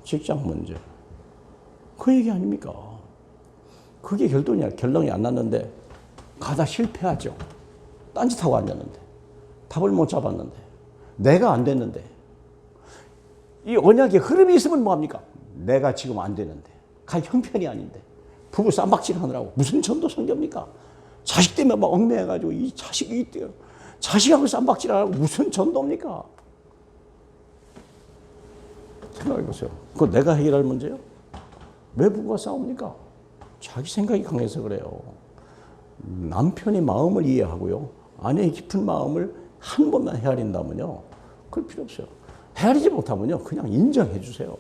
직장 문제. 그 얘기 아닙니까? 그게 결론이 안 났는데 가다 실패하죠. 딴짓하고 앉았는데 답을 못 잡았는데 내가 안 됐는데 이 언약의 흐름이 있으면 뭐합니까? 내가 지금 안 되는데 갈 형편이 아닌데 부부 쌈박질 하느라고 무슨 전도 선교입니까? 자식 때문에 막 얽매여가지고 이 자식이 있대요. 자식하고 쌈박질 하라고 무슨 전도입니까? 생각해보세요. 그거 내가 해결할 문제예요? 왜 부부가 싸웁니까? 자기 생각이 강해서 그래요. 남편의 마음을 이해하고요. 아내의 깊은 마음을 한 번만 헤아린다면요. 그럴 필요 없어요. 헤아리지 못하면요. 그냥 인정해 주세요.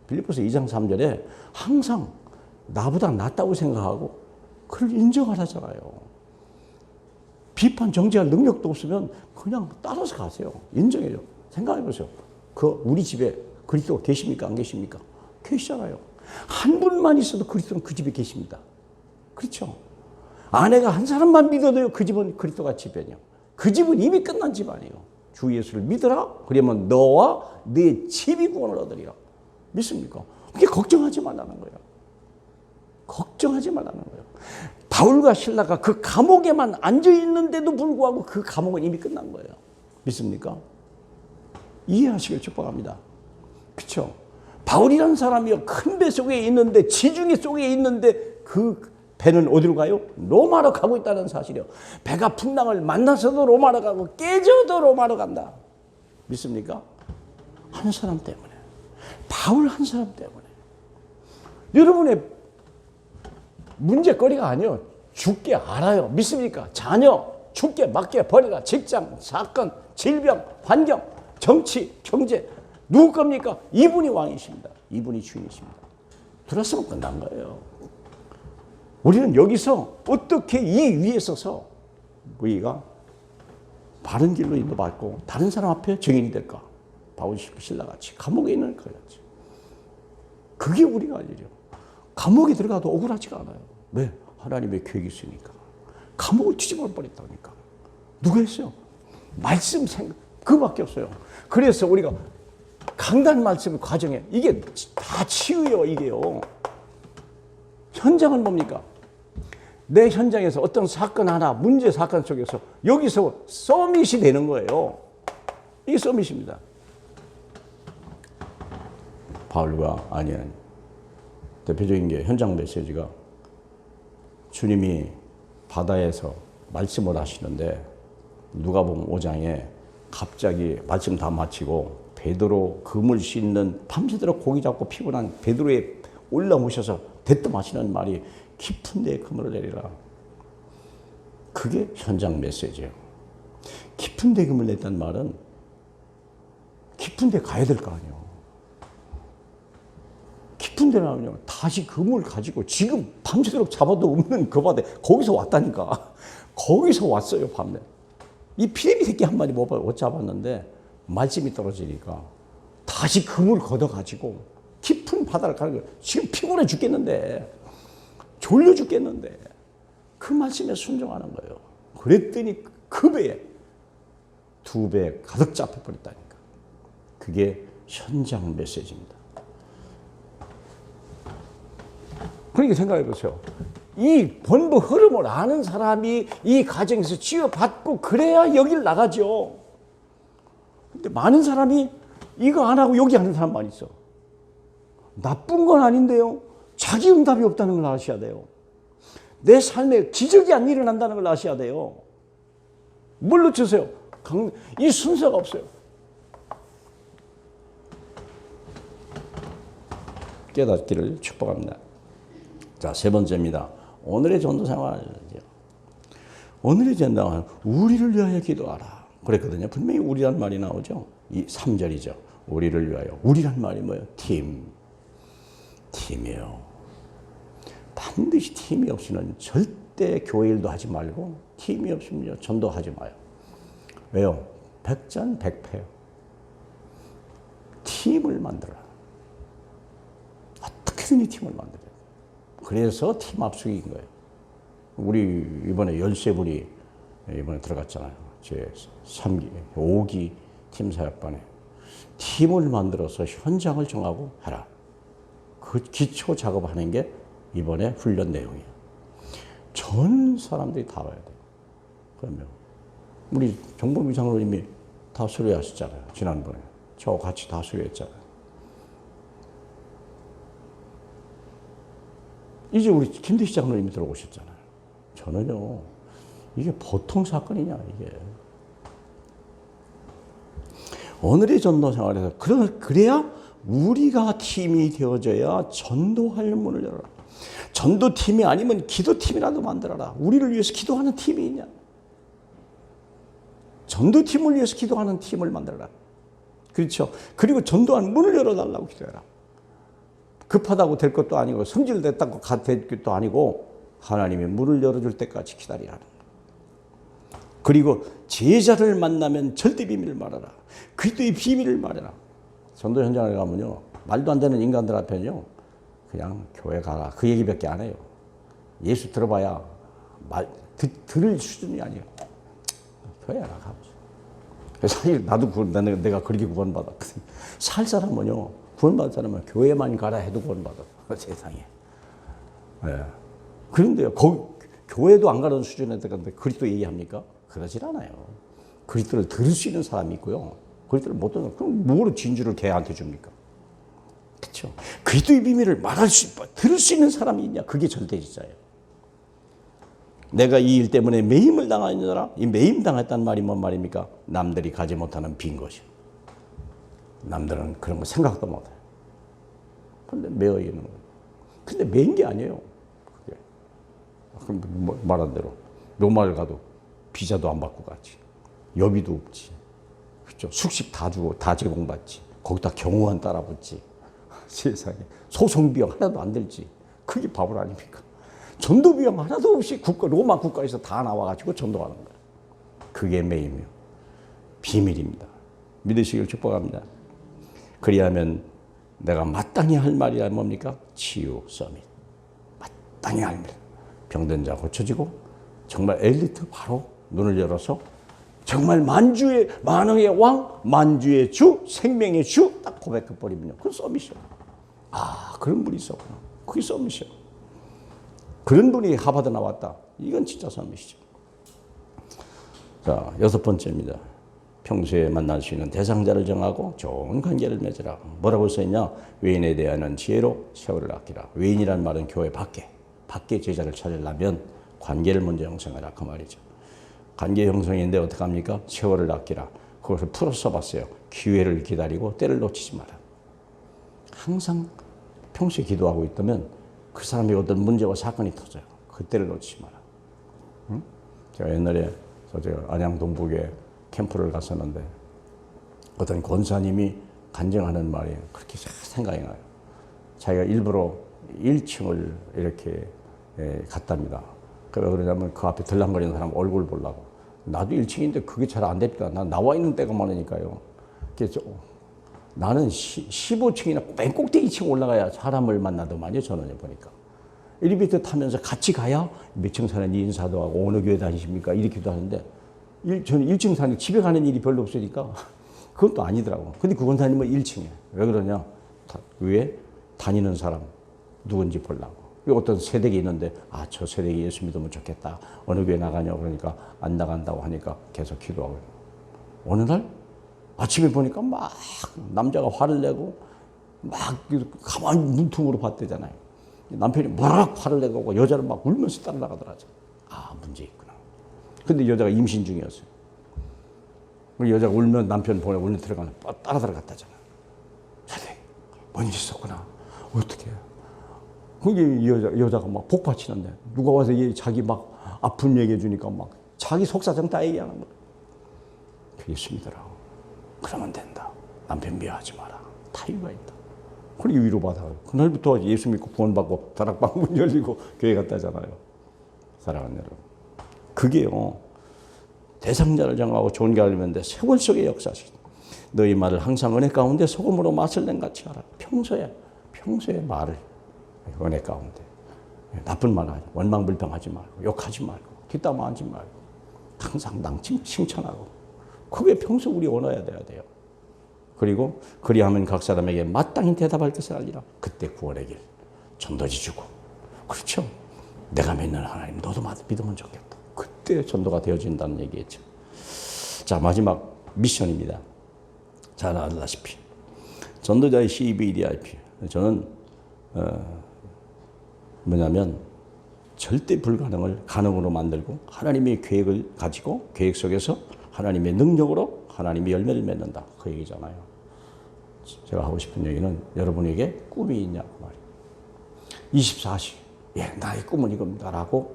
빌립보서 2장 3절에 항상 나보다 낫다고 생각하고 그걸 인정하라잖아요. 비판 정지할 능력도 없으면 그냥 따라서 가세요. 인정해요. 생각해 보세요. 우리 집에 그리스도가 계십니까? 안 계십니까? 계시잖아요. 한 분만 있어도 그리스도는 그 집에 계십니다. 그렇죠? 아내가 한 사람만 믿어도요. 그 집은 그리스도가 집이에요. 그 집은 이미 끝난 집 아니에요. 주 예수를 믿으라. 그러면 너와 네 집이 구원을 얻으리라. 믿습니까? 그게 걱정하지 말라는 거예요. 걱정하지 말라는 거예요. 바울과 실라가 그 감옥에만 앉아 있는데도 불구하고 그 감옥은 이미 끝난 거예요. 믿습니까? 이해하시길 축복합니다. 그렇죠? 바울이라는 사람이요. 큰 배 속에 있는데 지중해 속에 있는데 그 배는 어디로 가요? 로마로 가고 있다는 사실이요. 배가 풍랑을 만나서도 로마로 가고 깨져도 로마로 간다. 믿습니까? 한 사람 때문에. 바울 한 사람 때문에. 여러분의 문제거리가 아니에요. 죽게 알아요. 믿습니까? 자녀 죽게 맞게 버려라. 직장, 사건, 질병, 환경, 정치, 경제. 누구 겁니까? 이분이 왕이십니다. 이분이 주인이십니다. 들었으면 끝난 거예요. 우리는 여기서 어떻게 이 위에 서서 우리가 바른 길로 인도받고 다른 사람 앞에 증인이 될까? 바울 신라같이 감옥에 있는 거같이. 그게 우리가 할 일이에요. 감옥에 들어가도 억울하지가 않아요. 왜? 하나님의 계획이 있으니까. 감옥을 뒤집어 버렸다니까. 누가 했어요? 말씀 생각 그밖에 없어요. 그래서 우리가 강단 말씀 과정에 이게 다 치유요. 이게요. 현장은 뭡니까? 내 현장에서 어떤 사건 하나, 문제 사건 속에서 여기서 서밋이 되는 거예요. 이게 서밋입니다. 바울과 아니야. 대표적인 게 현장 메시지가 주님이 바다에서 말씀을 하시는데 누가복음 5장에 갑자기 말씀 다 마치고 베드로 금을 씻는 밤새도록 고기 잡고 피곤한 베드로에 올라오셔서 대뜸하시는 말이 깊은 데에 그물을 내리라. 그게 현장 메시지예요. 깊은 데 그물 냈다는 말은 깊은 데 가야 될 거 아니에요. 깊은 데 나오면 다시 그물 가지고 지금 밤새도록 잡아도 없는 그 바다에 거기서 왔다니까. 거기서 왔어요, 밤에. 이 피레미 새끼 한 마리 못 잡았는데 말씀이 떨어지니까 다시 그물 걷어가지고 깊은 바다를 가는 거예요. 지금 피곤해 죽겠는데, 졸려 죽겠는데 그 말씀에 순종하는 거예요. 그랬더니 그 배에 2배 가득 잡혀버렸다니까. 그게 현장 메시지입니다. 그러니까 생각해 보세요. 이 본부 흐름을 아는 사람이 이 가정에서 치유받고 그래야 여길 나가죠. 근데 많은 사람이 이거 안 하고 여기 하는 사람만 있어. 나쁜 건 아닌데요. 자기 응답이 없다는 걸 아셔야 돼요. 내 삶에 기적이 안 일어난다는 걸 아셔야 돼요. 뭘 놓치세요? 이 순서가 없어요. 깨닫기를 축복합니다. 자, 3번째입니다. 오늘의 전도 생활이죠. 오늘의 전도 생활, 우리를 위하여 기도하라. 그랬거든요. 분명히 우리란 말이 나오죠. 이 3절이죠. 우리를 위하여. 우리란 말이 뭐예요? 팀이에요. 반드시 팀이 없이는 절대 교회 일도 하지 말고, 팀이 없으면 전도하지 마요. 왜요? 백전백패요. 팀을 만들어라. 어떻게든 이 팀을 만들어요. 그래서 팀 압축인 거예요. 우리 이번에 13분이 이번에 들어갔잖아요. 제 3기, 5기 팀사역반에. 팀을 만들어서 현장을 정하고 하라. 그 기초 작업하는 게 이번에 훈련 내용이에요. 전 사람들이 다 와야 돼요. 그러면 우리 정범위 장로님이 다 수료하셨잖아요. 지난번에. 저 같이 다 수료했잖아요. 이제 우리 김대희 장로님이 들어오셨잖아요. 저는요, 이게 보통 사건이냐, 이게. 오늘의 전도 생활에서, 그래야 우리가 팀이 되어져야 전도할 문을 열어라. 전도팀이 아니면 기도팀이라도 만들어라. 우리를 위해서 기도하는 팀이 있냐? 전도팀을 위해서 기도하는 팀을 만들어라. 그렇죠? 그리고 전도하는 문을 열어달라고 기도해라. 급하다고 될 것도 아니고 성질됐다고 될 것도 아니고 하나님이 문을 열어줄 때까지 기다리라는 거예요. 그리고 제자를 만나면 절대 비밀을 말하라. 그리스도의 비밀을 말해라. 전도 현장에 가면요, 말도 안 되는 인간들 앞에는요, 그냥 교회 가라. 그 얘기밖에 안 해요. 예수 들어봐야 들을 수준이 아니에요. 교회 나가보죠. 사실 나도 내가 그렇게 구원받았거든요. 살 사람은요, 구원받은 사람은 교회만 가라 해도 구원받아. 세상에. 네. 그런데요, 교회도 안 가는 수준에 들어갔는데 그리스도 얘기합니까? 그러질 않아요. 그리스도를 들을 수 있는 사람이 있고요. 그리스도를 못 듣는, 그럼 뭐로 진주를 개한테 줍니까? 그렇죠. 그리스도의 비밀을 들을 수 있는 사람이 있냐? 그게 절대지자예요. 내가 이 일 때문에 매임을 당하느라, 이 매임 당했다는 말이 뭔 말입니까? 남들이 가지 못하는 빈 것이요. 남들은 그런 거 생각도 못해요. 근데 매어 있는 거예요. 근데 매인 게 아니에요. 그게. 그럼 말한 대로 묘마을 가도 비자도 안 받고 가지. 여비도 없지. 그렇죠. 숙식 다 주고 다 제공받지. 거기다 경호원 따라 붙지. 세상에. 소송 비용 하나도 안 들지. 그게 바보 아닙니까? 전도 비용 하나도 없이 로마 국가에서 다 나와가지고 전도하는 거예요. 그게 매임이요. 비밀입니다. 믿으시길 축복합니다. 그리하면 내가 마땅히 할 말이 뭡니까? 치유 서밋. 마땅히 할 말. 병든 자 고쳐지고 정말 엘리트 바로 눈을 열어서 정말 만왕의 왕, 만주의 주, 생명의 주 딱 고백해버리면요. 그건 서밋이요. 아, 그런 분이 있었구나. 그게 서밋이요. 그런 분이 하버드 나왔다. 이건 진짜 서밋이죠. 자, 6번째입니다. 평소에 만날 수 있는 대상자를 정하고 좋은 관계를 맺으라. 뭐라고 써있냐? 외인에 대한 지혜로 세월을 아끼라. 외인이라는 말은 교회 밖에 제자를 찾으려면 관계를 먼저 형성하라. 그 말이죠. 관계 형성인데 어떡합니까? 세월을 아끼라. 그것을 풀어 써봤어요. 기회를 기다리고 때를 놓치지 마라. 항상 평소에 기도하고 있다면 그 사람이 어떤 문제와 사건이 터져요. 그때를 놓치지 마라. 응? 제가 옛날에 제가 안양 동북에 캠프를 갔었는데 어떤 권사님이 간증하는 말이 그렇게 생각이 나요. 자기가 일부러 1층을 이렇게 갔답니다. 왜 그러냐면 그 앞에 들락거리는 사람 얼굴 보려고. 나도 1층인데 그게 잘 안 됩니다. 난 나와 있는 데가 많으니까요. 그래서 나는 15층이나 맨 꼭대기 층 올라가야 사람을 만나더만요. 저는 보니까. 엘리베이터 타면서 같이 가야 몇 층 사는 인사도 하고 어느 교회 다니십니까? 이렇게도 하는데 저는 1층 사는 집에 가는 일이 별로 없으니까 그건 또 아니더라고. 근데 그건 다니면 1층이야. 왜 그러냐? 왜? 다니는 사람 누군지 보려고. 어떤 세댁이 있는데 저 세댁이 예수 믿으면 좋겠다. 어느 교회 나가냐 그러니까 안 나간다고 하니까 계속 기도하고. 어느 날 아침에 보니까 막 남자가 화를 내고 막 가만히 문틈으로 봤대잖아요. 남편이 무락 화를 내고 여자를 막 울면서 따라 나가더라고요. 문제 있구나. 근데 여자가 임신 중이었어요. 여자가 울면 남편 보내 울면 들어가면 따라 들어갔다잖아. 세댁 뭔 일 있었구나. 어떻게 해요? 그게 여자가 막 복받치는데 누가 와서 자기 막 아픈 얘기해 주니까 막 자기 속사정 다 얘기하는 거야. 예수 믿으라고. 그러면 된다. 남편 미워하지 마라. 다 이유가 있다. 그렇게 위로받아. 그날부터 예수 믿고 구원받고 다락방 문 열리고 교회 갔다잖아요. 사랑하는 여러분. 그게요. 대상자를 정하고 좋은 게 알면 세월 속의 역사식. 너희 말을 항상 은혜 가운데 소금으로 맛을 낸 같이 하라. 평소에 말을 은혜 가운데 나쁜 말 하지, 원망불평하지 말고 욕하지 말고 뒷담화하지 말고 항상 칭찬하고 그게 평소 우리 원해야 돼요. 그리고 그리하면 각 사람에게 마땅히 대답할 것을 알리라. 그때 구원의 길 전도지 주고. 그렇죠. 내가 믿는 하나님 너도 믿으면 좋겠다. 그때 전도가 되어진다는 얘기겠죠. 자, 마지막 미션입니다. 잘 알다시피 전도자의 CVDIP. 저는 뭐냐면 절대 불가능을 가능으로 만들고 하나님의 계획을 가지고 계획 속에서 하나님의 능력으로 하나님의 열매를 맺는다. 그 얘기잖아요. 제가 하고 싶은 얘기는 여러분에게 꿈이 있냐 그 말이에요. 24시 나의 꿈은 이겁니다라고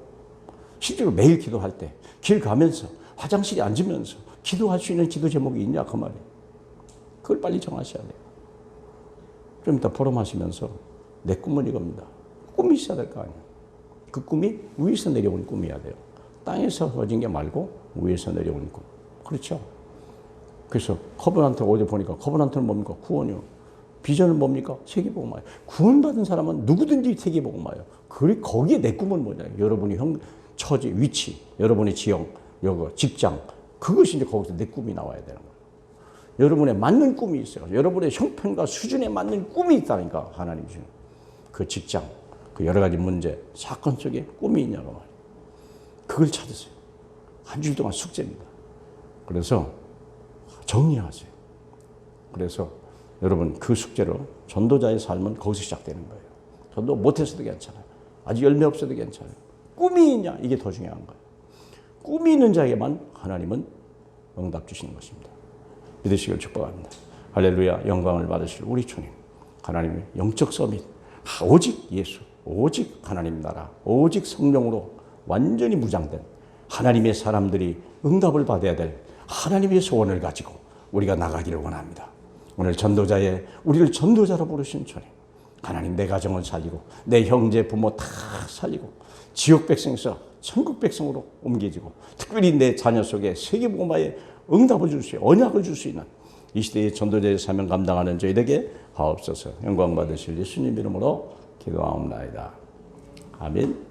실제로 매일 기도할 때 길 가면서 화장실에 앉으면서 기도할 수 있는 기도 제목이 있냐 그 말이에요. 그걸 빨리 정하셔야 돼요. 좀 이따 포럼하시면서 내 꿈은 이겁니다. 꿈이 있어야 될 거 아니에요. 그 꿈이 위에서 내려온 꿈이어야 돼요. 땅에서 얻은 게 말고 위에서 내려온 꿈. 그렇죠? 그래서 커버넌트 어제 보니까 커버넌트는 뭡니까? 구원이요. 비전은 뭡니까? 세계복음화요. 구원받은 사람은 누구든지 세계복음화요. 거기에 내 꿈은 뭐냐? 여러분이 처지, 위치, 여러분의 지역, 직장. 그것이 이제 거기서 내 꿈이 나와야 되는 거예요. 여러분의 맞는 꿈이 있어요. 여러분의 형편과 수준에 맞는 꿈이 있다니까 하나님 주는. 그 직장, 그 여러 가지 문제, 사건 속에 꿈이 있냐고 말이에요. 그걸 찾으세요. 한 주 동안 숙제입니다. 그래서 정리하세요. 그래서 여러분 그 숙제로 전도자의 삶은 거기서 시작되는 거예요. 전도 못했어도 괜찮아요. 아직 열매 없어도 괜찮아요. 꿈이 있냐? 이게 더 중요한 거예요. 꿈이 있는 자에게만 하나님은 응답 주시는 것입니다. 믿으시길 축복합니다. 할렐루야. 영광을 받으실 우리 주님. 하나님의 영적 서밋. 오직 예수, 오직 하나님 나라, 오직 성령으로 완전히 무장된 하나님의 사람들이 응답을 받아야 될 하나님의 소원을 가지고 우리가 나가기를 원합니다. 오늘 우리를 전도자로 부르신 주님. 하나님 내 가정을 살리고 내 형제 부모 다 살리고 지역 백성에서 천국 백성으로 옮겨지고 특별히 내 자녀 속에 세계복음화에 응답을 줄 수 있는 언약을 줄 수 있는 이 시대의 전도자의 사명 감당하는 저희에게 하옵소서. 영광 받으실 예수님 이름으로 기도하옵나이다. 아멘.